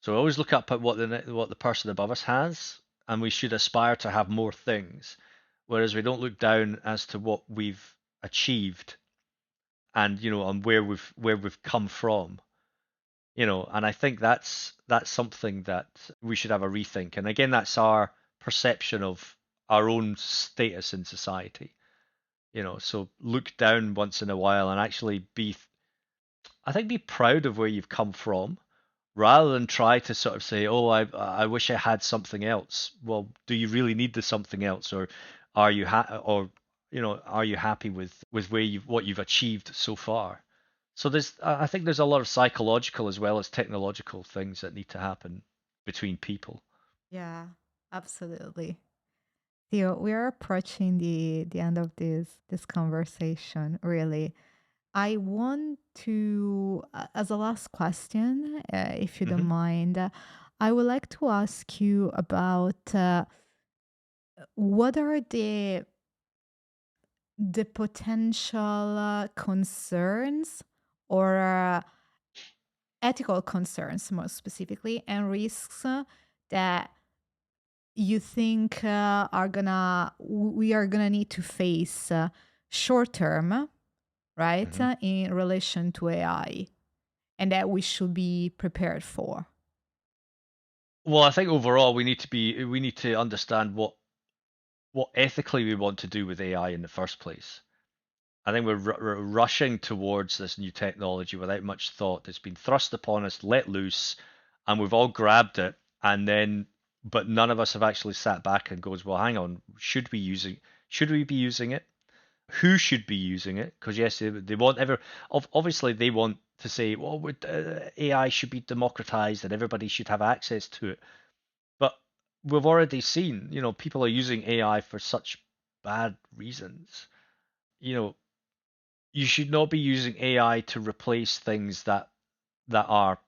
So we always look up at what the person above us has, and we should aspire to have more things, whereas we don't look down as to what we've achieved, and on where we've come from. And I think that's something that we should have a rethink. And again, that's our perception of our own status in society. So look down once in a while and actually I think be proud of where you've come from, rather than try to sort of say, oh, I wish I had something else. Well, do you really need the something else, or are you happy with what you've achieved so far? So I think there's a lot of psychological as well as technological things that need to happen between people. Yeah, absolutely. Theo, we are approaching the end of this conversation, really. I want to, as a last question, if you don't Hmm. mind, I would like to ask you about what are the potential concerns or ethical concerns, more specifically, and risks that you think we are gonna need to face short term, right, Hmm. in relation to AI, and that we should be prepared for? Well, I think overall we need to understand what ethically we want to do with AI in the first place. I think we're rushing towards this new technology without much thought. It's been thrust upon us, let loose, and we've all grabbed it. And then, but none of us have actually sat back and goes, well, hang on, should we be using it? Who should be using it? Because yes, they want obviously they want to say, well, AI should be democratized and everybody should have access to it. But we've already seen, people are using AI for such bad reasons. You know, you should not be using AI to replace things that are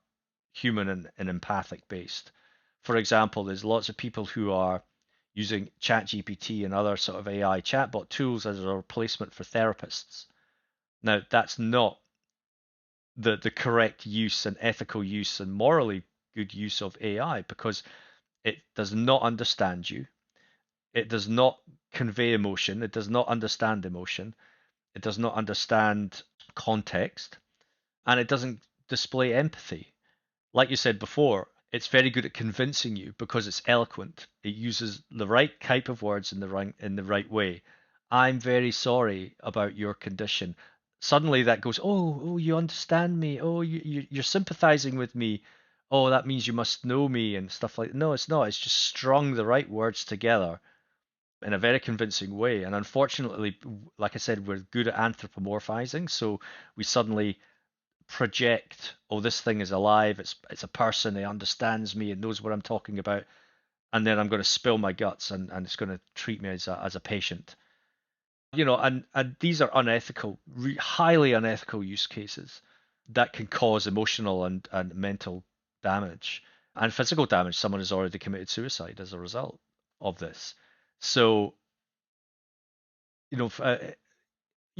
human and empathic based. For example, there's lots of people who are using ChatGPT and other sort of AI chatbot tools as a replacement for therapists. Now, that's not the correct use and ethical use and morally good use of AI because it does not understand you. It does not convey emotion. It does not understand emotion. It does not understand context, and it doesn't display empathy. Like you said before, it's very good at convincing you because it's eloquent. It uses the right type of words in the right way. I'm very sorry about your condition. Suddenly that goes, oh, you understand me. Oh, you're sympathizing with me. Oh, that means you must know me and stuff like that. No, it's not. It's just strung the right words together in a very convincing way. And unfortunately, like I said, we're good at anthropomorphizing. So we suddenly project, oh, this thing is alive, it's a person, it understands me, it knows what I'm talking about, and then I'm going to spill my guts and it's going to treat me as a patient. And these are unethical, highly unethical use cases that can cause emotional and mental damage and physical damage. Someone has already committed suicide as a result of this. So, you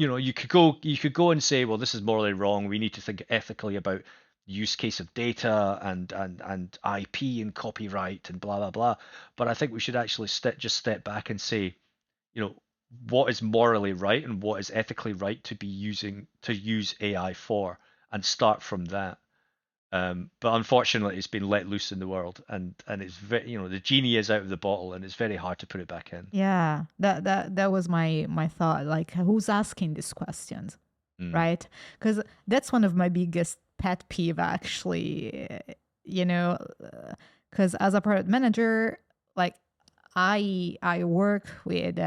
know, you could go and say, well, this is morally wrong. We need to think ethically about use case of data and IP and copyright and blah blah blah. But I think we should actually just step back and say, you know, what is morally right and what is ethically right to use AI for, and start from that. But unfortunately, it's been let loose in the world, and it's very, the genie is out of the bottle, and it's very hard to put it back in. Yeah, that was my thought. Like, who's asking these questions, Mm, right? Because that's one of my biggest pet peeve, actually. You know, because as a product manager, like I work with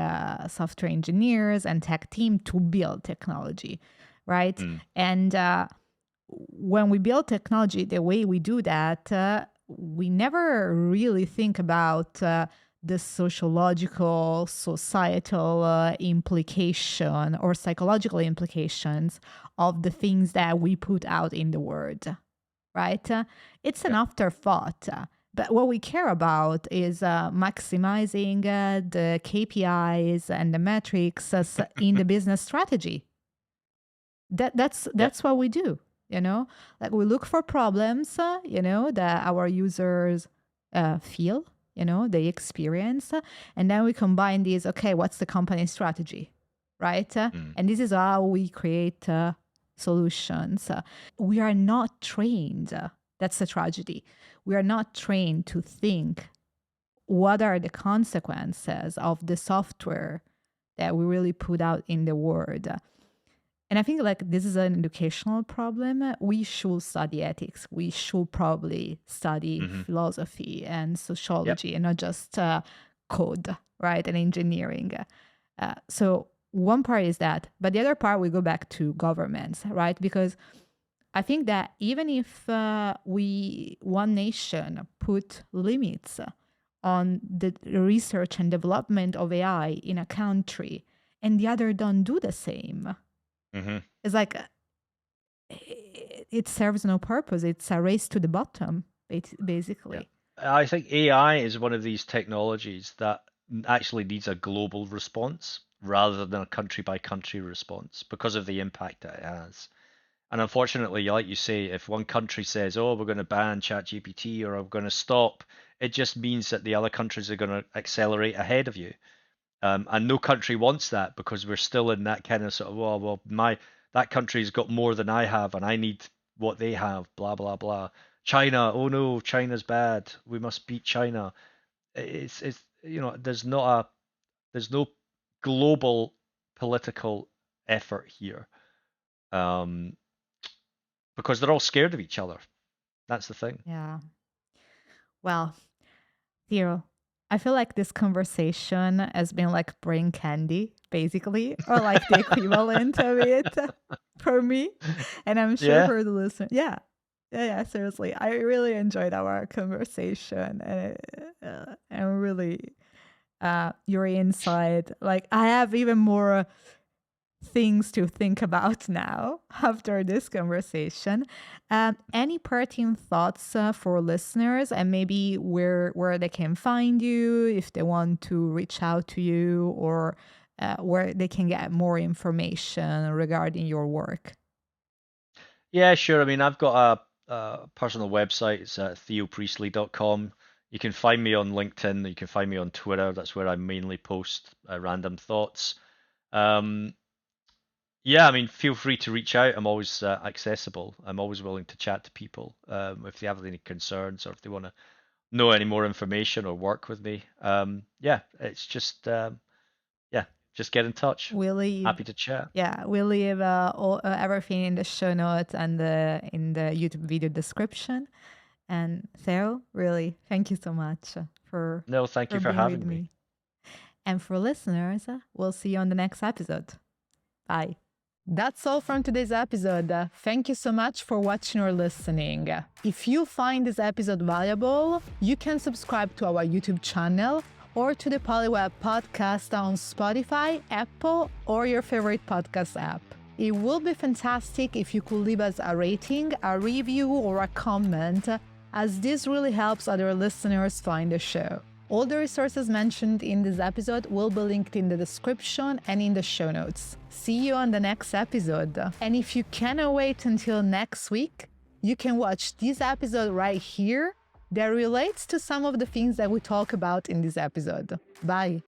software engineers and tech team to build technology, right? mm, And when we build technology, the way we do that, we never really think about the sociological, societal implication or psychological implications of the things that we put out in the world, right? It's an yeah. afterthought. But what we care about is maximizing the KPIs and the metrics in the business strategy. Yeah. That's what we do, like we look for problems, that our users feel, they experience, and then we combine these. Okay, what's the company strategy, right? Mm, And this is how we create solutions. We are not trained. That's the tragedy. We are not trained to think what are the consequences of the software that we really put out in the world. And I think like this is an educational problem. We should study ethics. We should probably study hmm. philosophy and Yep. sociology and not just code, right? And engineering. So one part is that. But the other part, we go back to governments, right? Because I think that even if one nation, put limits on the research and development of AI in a country and the other don't do the same, Hmm. it's like it serves no purpose. It's a race to the bottom, Yeah. basically. I think AI is one of these technologies that actually needs a global response rather than a country by country response because of the impact that it has. And unfortunately, like you say, if one country says, "Oh, we're going to ban ChatGPT or we're going to stop," it just means that the other countries are going to accelerate ahead of you. And no country wants that because we're still in that kind of sort of, well, that country's got more than I have, and I need what they have. Blah blah blah. China, oh no, China's bad. We must beat China. It's there's no global political effort here, um, because they're all scared of each other. That's the thing. Yeah. Well, Theo, I feel like this conversation has been like brain candy, basically, or like the equivalent of it for me. And I'm sure Yeah. for the listener. Yeah. Yeah, seriously. I really enjoyed our conversation and really your insight. Like, I have even more things to think about now after this conversation. Any parting thoughts for listeners, and maybe where they can find you if they want to reach out to you, or where they can get more information regarding your work? Yeah, sure. I mean, I've got a personal website. It's theopriestley.com. You can find me on LinkedIn. You can find me on Twitter. That's where I mainly post random thoughts. Um, yeah, I mean, feel free to reach out. I'm always accessible. I'm always willing to chat to people if they have any concerns or if they want to know any more information or work with me. Yeah, it's just yeah, just get in touch. We'll leave, Happy to chat. yeah, we'll leave everything in the show notes and in the YouTube video description. And Theo, really, thank you so much No, thank you for for being with having me. me. And for listeners, we'll see you on the next episode. Bye. That's all from today's episode. Thank you so much for watching or listening. If you find this episode valuable, you can subscribe to our YouTube channel or to the Polyweb podcast on Spotify, Apple, or your favorite podcast app. It will be fantastic if you could leave us a rating, a review, or a comment, as this really helps other listeners find the show. All the resources mentioned in this episode will be linked in the description and in the show notes. See you on the next episode. And if you cannot wait until next week, you can watch this episode right here that relates to some of the things that we talk about in this episode. Bye.